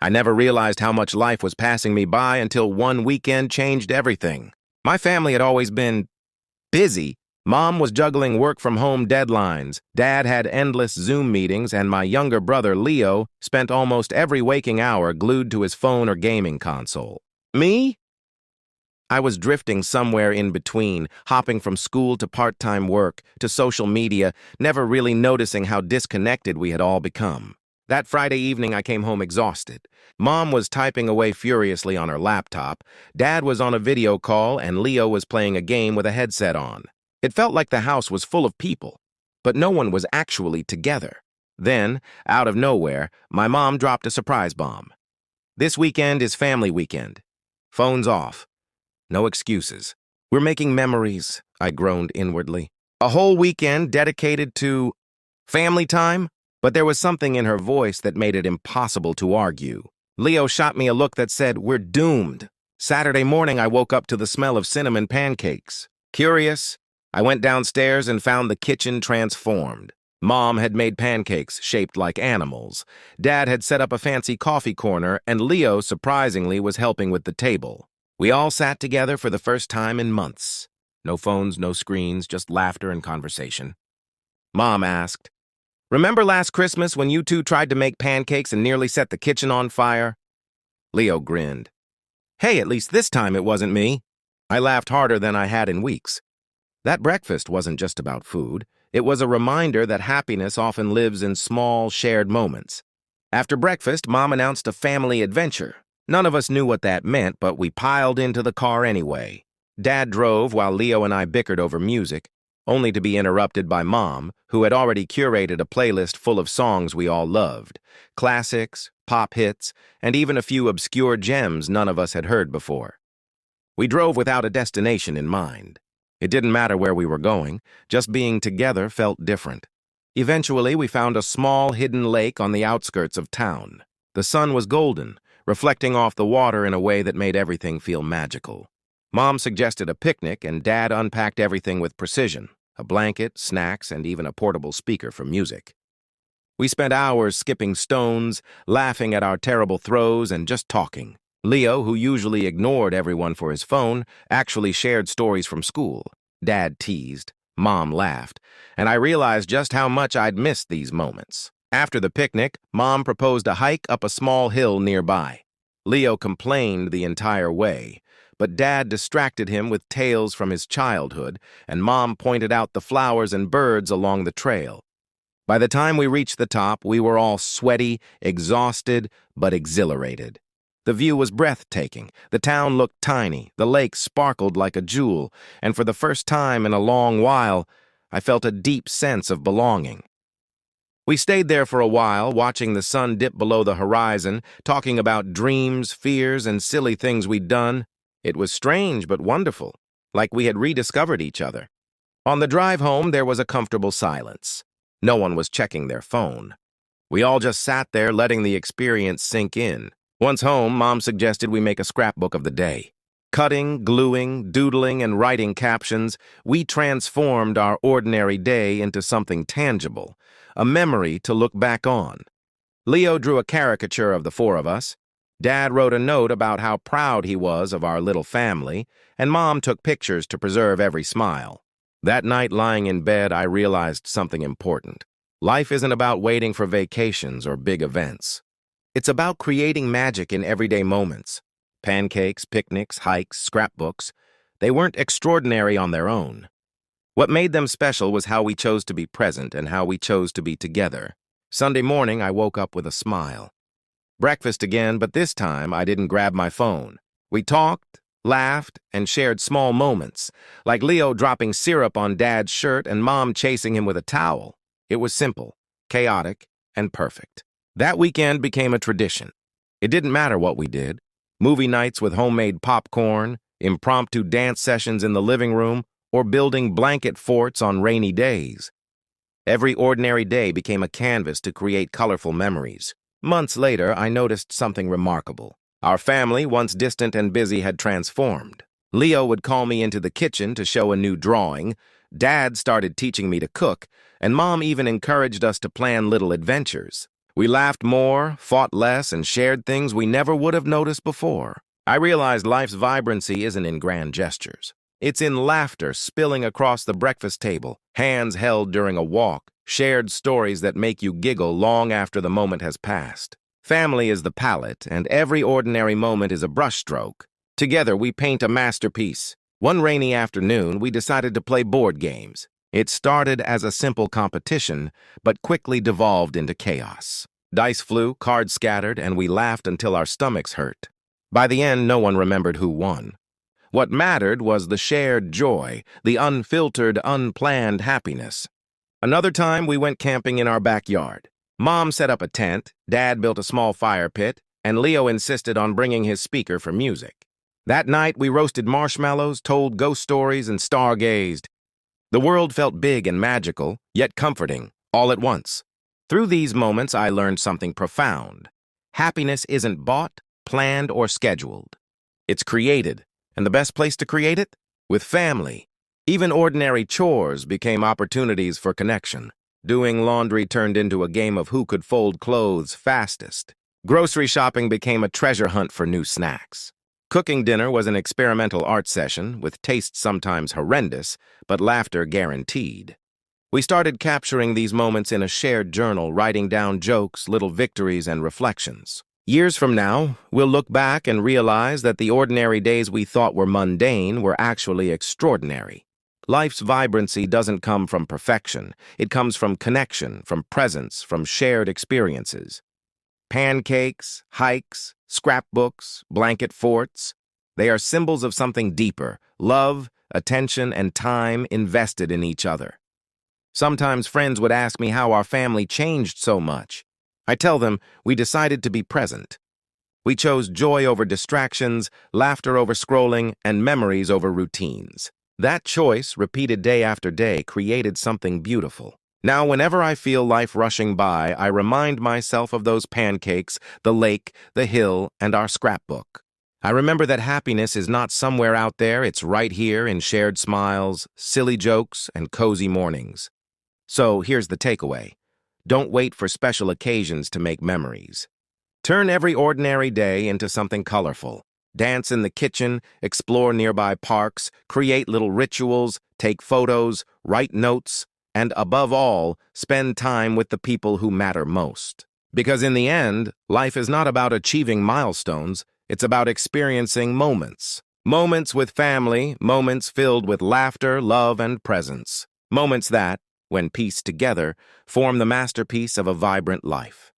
I never realized how much life was passing me by until one weekend changed everything. My family had always been busy. Mom was juggling work-from-home deadlines, Dad had endless Zoom meetings, and my younger brother, Leo, spent almost every waking hour glued to his phone or gaming console. Me? I was drifting somewhere in between, hopping from school to part-time work, to social media, never really noticing how disconnected we had all become. That Friday evening, I came home exhausted. Mom was typing away furiously on her laptop, Dad was on a video call, and Leo was playing a game with a headset on. It felt like the house was full of people, but no one was actually together. Then, out of nowhere, my mom dropped a surprise bomb. This weekend is family weekend. Phones off. No excuses. We're making memories, I groaned inwardly. A whole weekend dedicated to family time? But there was something in her voice that made it impossible to argue. Leo shot me a look that said, "We're doomed." Saturday morning, I woke up to the smell of cinnamon pancakes. Curious, I went downstairs and found the kitchen transformed. Mom had made pancakes shaped like animals. Dad had set up a fancy coffee corner, and Leo, surprisingly, was helping with the table. We all sat together for the first time in months. No phones, no screens, just laughter and conversation. Mom asked, "Remember last Christmas when you two tried to make pancakes and nearly set the kitchen on fire?" Leo grinned. "Hey, at least this time it wasn't me." I laughed harder than I had in weeks. That breakfast wasn't just about food. It was a reminder that happiness often lives in small, shared moments. After breakfast, Mom announced a family adventure. None of us knew what that meant, but we piled into the car anyway. Dad drove while Leo and I bickered over music, only to be interrupted by Mom, who had already curated a playlist full of songs we all loved. Classics, pop hits, and even a few obscure gems none of us had heard before. We drove without a destination in mind. It didn't matter where we were going, just being together felt different. Eventually, we found a small, hidden lake on the outskirts of town. The sun was golden, reflecting off the water in a way that made everything feel magical. Mom suggested a picnic, and Dad unpacked everything with precision, a blanket, snacks, and even a portable speaker for music. We spent hours skipping stones, laughing at our terrible throws, and just talking. Leo, who usually ignored everyone for his phone, actually shared stories from school. Dad teased, Mom laughed, and I realized just how much I'd missed these moments. After the picnic, Mom proposed a hike up a small hill nearby. Leo complained the entire way, but Dad distracted him with tales from his childhood, and Mom pointed out the flowers and birds along the trail. By the time we reached the top, we were all sweaty, exhausted, but exhilarated. The view was breathtaking. The town looked tiny, the lake sparkled like a jewel, and for the first time in a long while, I felt a deep sense of belonging. We stayed there for a while, watching the sun dip below the horizon, talking about dreams, fears, and silly things we'd done. It was strange but wonderful, like we had rediscovered each other. On the drive home, there was a comfortable silence. No one was checking their phone. We all just sat there letting the experience sink in. Once home, Mom suggested we make a scrapbook of the day. Cutting, gluing, doodling, and writing captions, we transformed our ordinary day into something tangible, a memory to look back on. Leo drew a caricature of the four of us. Dad wrote a note about how proud he was of our little family, and Mom took pictures to preserve every smile. That night, lying in bed, I realized something important. Life isn't about waiting for vacations or big events. It's about creating magic in everyday moments. Pancakes, picnics, hikes, scrapbooks, they weren't extraordinary on their own. What made them special was how we chose to be present and how we chose to be together. Sunday morning, I woke up with a smile. Breakfast again, but this time I didn't grab my phone. We talked, laughed, and shared small moments, like Leo dropping syrup on Dad's shirt and Mom chasing him with a towel. It was simple, chaotic, and perfect. That weekend became a tradition. It didn't matter what we did. Movie nights with homemade popcorn, impromptu dance sessions in the living room, or building blanket forts on rainy days. Every ordinary day became a canvas to create colorful memories. Months later, I noticed something remarkable. Our family, once distant and busy, had transformed. Leo would call me into the kitchen to show a new drawing, Dad started teaching me to cook, and Mom even encouraged us to plan little adventures. We laughed more, fought less, and shared things we never would have noticed before. I realized life's vibrancy isn't in grand gestures. It's in laughter spilling across the breakfast table, hands held during a walk, shared stories that make you giggle long after the moment has passed. Family is the palette, and every ordinary moment is a brushstroke. Together, we paint a masterpiece. One rainy afternoon, we decided to play board games. It started as a simple competition, but quickly devolved into chaos. Dice flew, cards scattered, and we laughed until our stomachs hurt. By the end, no one remembered who won. What mattered was the shared joy, the unfiltered, unplanned happiness. Another time, we went camping in our backyard. Mom set up a tent, Dad built a small fire pit, and Leo insisted on bringing his speaker for music. That night, we roasted marshmallows, told ghost stories, and stargazed. The world felt big and magical, yet comforting, all at once. Through these moments, I learned something profound. Happiness isn't bought, planned, or scheduled. It's created, and the best place to create it? With family. Even ordinary chores became opportunities for connection. Doing laundry turned into a game of who could fold clothes fastest. Grocery shopping became a treasure hunt for new snacks. Cooking dinner was an experimental art session, with tastes sometimes horrendous, but laughter guaranteed. We started capturing these moments in a shared journal, writing down jokes, little victories, and reflections. Years from now, we'll look back and realize that the ordinary days we thought were mundane were actually extraordinary. Life's vibrancy doesn't come from perfection. It comes from connection, from presence, from shared experiences. Pancakes, hikes, scrapbooks, blanket forts. They are symbols of something deeper, love, attention, and time invested in each other. Sometimes friends would ask me how our family changed so much. I tell them we decided to be present. We chose joy over distractions, laughter over scrolling, and memories over routines. That choice, repeated day after day, created something beautiful. Now, whenever I feel life rushing by, I remind myself of those pancakes, the lake, the hill, and our scrapbook. I remember that happiness is not somewhere out there, it's right here in shared smiles, silly jokes, and cozy mornings. So, here's the takeaway. Don't wait for special occasions to make memories. Turn every ordinary day into something colorful. Dance in the kitchen, explore nearby parks, create little rituals, take photos, write notes, and above all, spend time with the people who matter most. Because in the end, life is not about achieving milestones, it's about experiencing moments. Moments with family, moments filled with laughter, love, and presence. Moments that, when pieced together, form the masterpiece of a vibrant life.